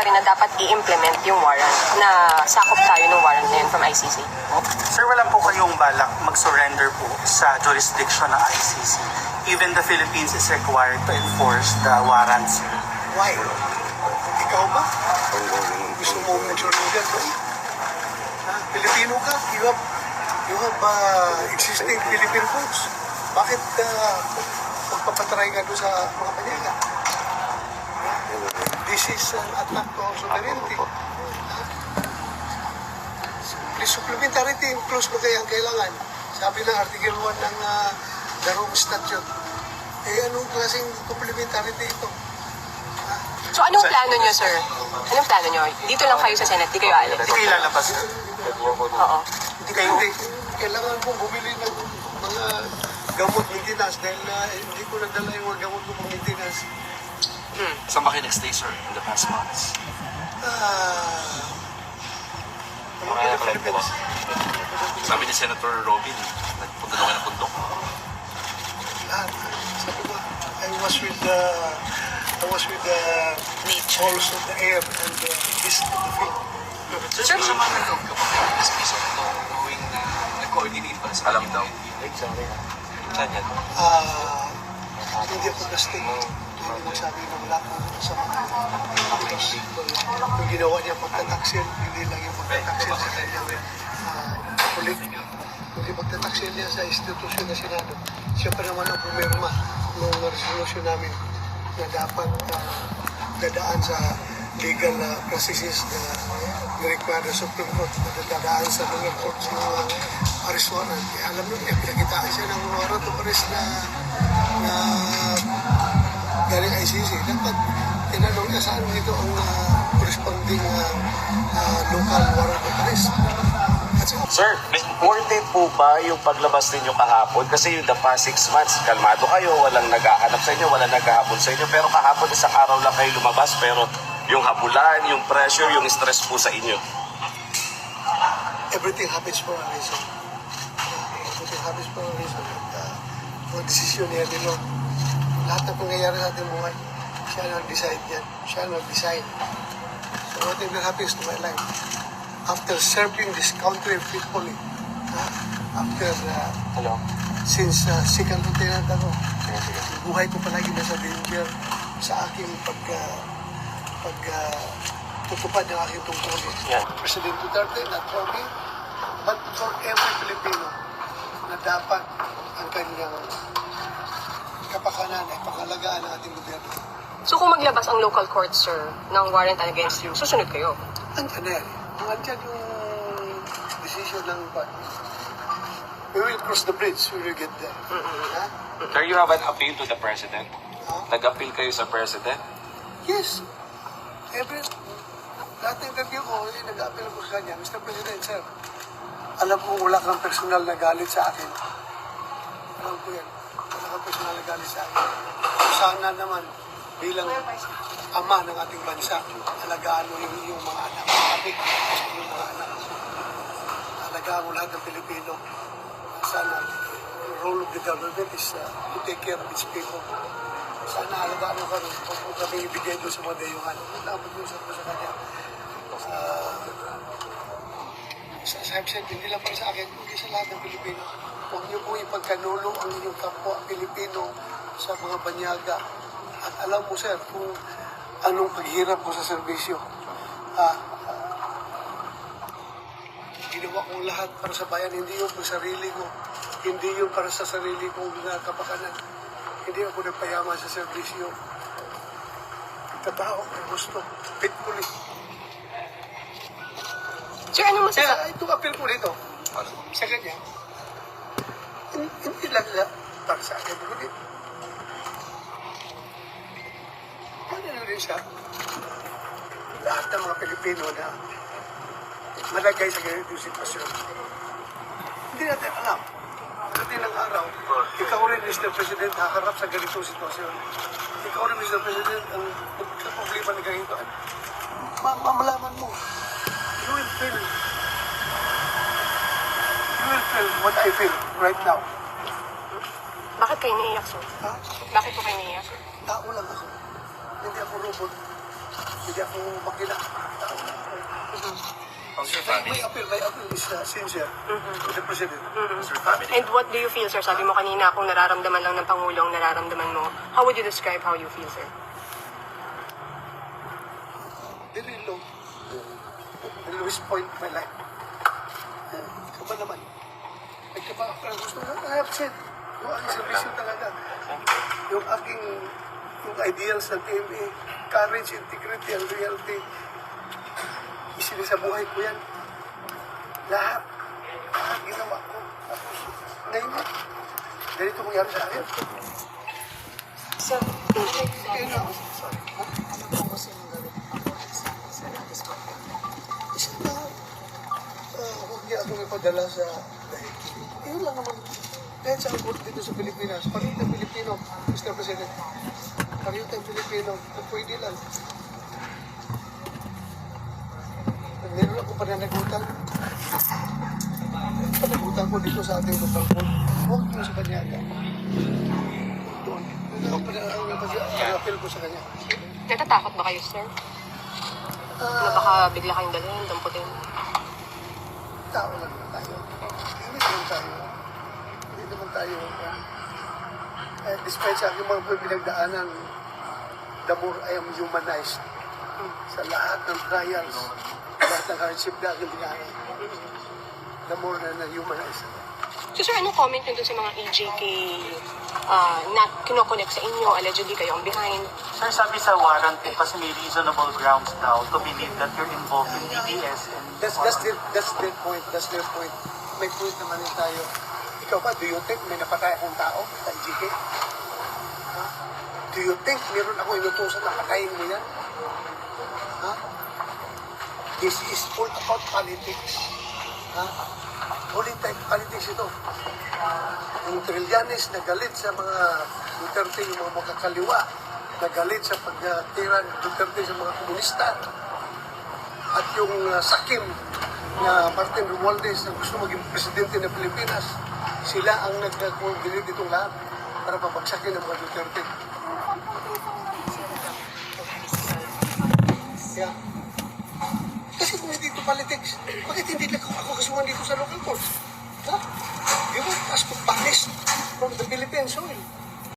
rin na dapat i-implement yung warrant na sakop tayo ng warrant na yun from ICC? Sir, wala po kayong balak mag-surrender po sa jurisdiction ng ICC. Even the Philippines is required to enforce the warrant, sir. Why? Ikaw ba? Gusto mo mag-surrender ba? Pilipino ka? You have existing Philippine codes. Bakit magpapatry ka doon sa mga panyaga? This is an attack to our sovereignty. Supplementarity yung clause ba kaya ang kailangan? Sabi ng Article 1 ng the Rome Statute. Anong klaseng complementarity ito? So anong plano nyo, sir? Anong plano nyo? Dito lang kayo sa Senate, di kayo alis? Hindi kayo lalabas, sir. Oo. Hindi. Kailangan kong bumili ng mga gamot maintenance dahil hindi ko nadala yung mga gamot ng maintenance. Saan ba kayo nag-stay, sir, in the past months? Philippines. Sabi ni Senator Robin, nagpunta daw kayo ng bundok. Sabi ko, I was with the pulse of the air and the mist of the field. Sir, sa mga nag-log ka pa kayo, this piece of ito, knowing na nag-coordinate pa sa alam daw. Saan yan? Hindi ako na-stay. Hindi mo sabi na wala ko sa mga yung ginawa niya pagtataksil, hindi lang yung pagtataksil sa kanyang kulit. Hindi pagtataksil niya sa institusyon na Senado. Siya pa naman ang pumirma ng resolution namin na dapat dadaan sa legal processes na required ng Supreme Court na dadaan sa mga courts ng arrest warrant. Kaya alam nyo niya, pinakitaan siya ng warrant of arrest na galing ICC. Dapat tinanong niya saan dito ang corresponding local warrant of arrest. Sir, worth it po ba yung paglabas ninyo kahapon? Kasi yung the past 6 months, kalmado kayo, walang naghahanap sa inyo, walang naghahabol sa inyo. Pero kahapon, isang araw lang kayo lumabas, pero yung habulan, yung pressure, yung stress po sa inyo. Everything happens for a reason. Everything happens for a reason. At mga desisyon niya din, lahat na pangyayari sa ating buhay, siya nag-decide yan. Siya nag-decide. So whatever happens to my life, after serving this country faithfully, after, since second lieutenant ako, buhay ko palagi nasa danger sa aking tutupad ng aking tungkulin. Yeah. President Duterte, not for me, but for every Filipino na dapat ang kanyang kapakanan ay pangalagaan ng ating gobyerno. So kung maglabas ang local court, sir, ng warrant against you, susunod kayo? Andiyan na yan. Andiyan yung decision ng we will cross the bridge, we will get there. Sir, you have an appeal to the President? Nag-appeal kayo sa President? Yes. Lahat ng interview ko, nag-appeal ko sa kanya, Mr. President, sir, alam ko wala kang personal na galit sa akin. Alam ko yan. Wala kang personal na galit sa akin. Sana naman, bilang ama ng ating bansa, alagaan mo yung mga anak. Yung mga anak. Alagaan mo lahat ng Pilipino. Sana, the role of the government is to take care of its people. Sana alagaan mo ka rin kung kami ibigay doon sa mga dayuhan. Dapat mo sa kanya. Sabi hindi lang para sa akin, hindi sa lahat ng Pilipino. Huwag niyo po ipagkanulo ang inyong kapwa Pilipino sa mga banyaga. At alam mo, sir, kung anong paghirap mo sa serbisyo. Ginawa kong lahat para sa bayan, hindi yung para sarili ko. Hindi yung para sa sarili kong kapakanan. Hindi ako nagpayaman sa serbisyo. Trabaho, gusto, faithfully. Sir, ano masasabi? Kaya itong appeal ko dito, sa kanya, hindi lang na para sa akin. Ano rin siya? Lahat ng mga Pilipino na malagay sa ganitong sitwasyon. Hindi natin alam. Pagdating ng araw, ikaw rin, Mr. President, haharap sa ganitong sitwasyon. Ikaw rin, Mr. President, ang problema na ganito. Mamalaman mo. You will feel what I feel right now. Bakit kayo naiyak, sir? Ha? Bakit po kayo naiyak? Tao lang ako. Hindi ako robot. Hindi ako makina. How's your family? My appeal is sincere to the President. How's your family? And what do you feel, sir? Sabi mo kanina, kung nararamdaman lang ng Pangulo ang nararamdaman mo. How would you describe how you feel, sir? Very low. The lowest point of my life. Ikaw ba naman? Ikaw ba ang gusto mo? I have said, yung aking servisyo talaga. Yung aking, yung ideals ng TMA, courage, integrity, and loyalty, isinisabuhay ko yan. Lahat. Lahat ginawa ko. Tapos, ngayon, ganito mangyari sa akin. Sir, Kaya na, isa na, huwag niya akong ipadala sa yun lang naman. Kahit sa abot dito sa Pilipinas, pareho tayong Pilipino, Mr. President. Pareho tayong Pilipino, kung pwede lang. Meron ako pananagutan. Panagutan ko dito sa ating local court. Huwag mo sa Banyaga. Doon. Yun ang pag-appeal ko sa kanya. natatakot ba kayo, sir? Na baka bigla kayong dalhin, damputin? Tao lang naman tayo. Hindi naman tayo. Hindi naman tayo. Despite sa aking mga pinagdaanan, the more I am humanized sa lahat ng trials, lahat ng hardship na aking dinaanan, the more na na-humanize ako. So, sir, anong comment nyo dun sa mga EJK na kinokonek sa inyo? Allegedly kayo ang behind. Sir, sabi sa warrant po kasi may reasonable grounds daw to believe that you're involved in DDS and That's their point. That's their point. May point naman din tayo. Ikaw ba, do you think may napatay akong tao sa EJK? Ha? Do you think meron ako inutusan na patayin mo yan? Ha? This is all about politics. Ha? Politics ito. Yung Trillanes na galit sa mga Duterte, yung mga makakaliwa, na galit sa pagtira ng Duterte sa mga komunista. At yung sakim na Martin Romualdez na gusto maging presidente ng Pilipinas, sila ang nagkakulit itong lahat para pabagsakin ng mga Duterte. Yeah. Kasi kung hindi ito politics, bakit hindi na ako kasuhan dito sa local courts? Ha? You won't ask to banish from the Philippine soil.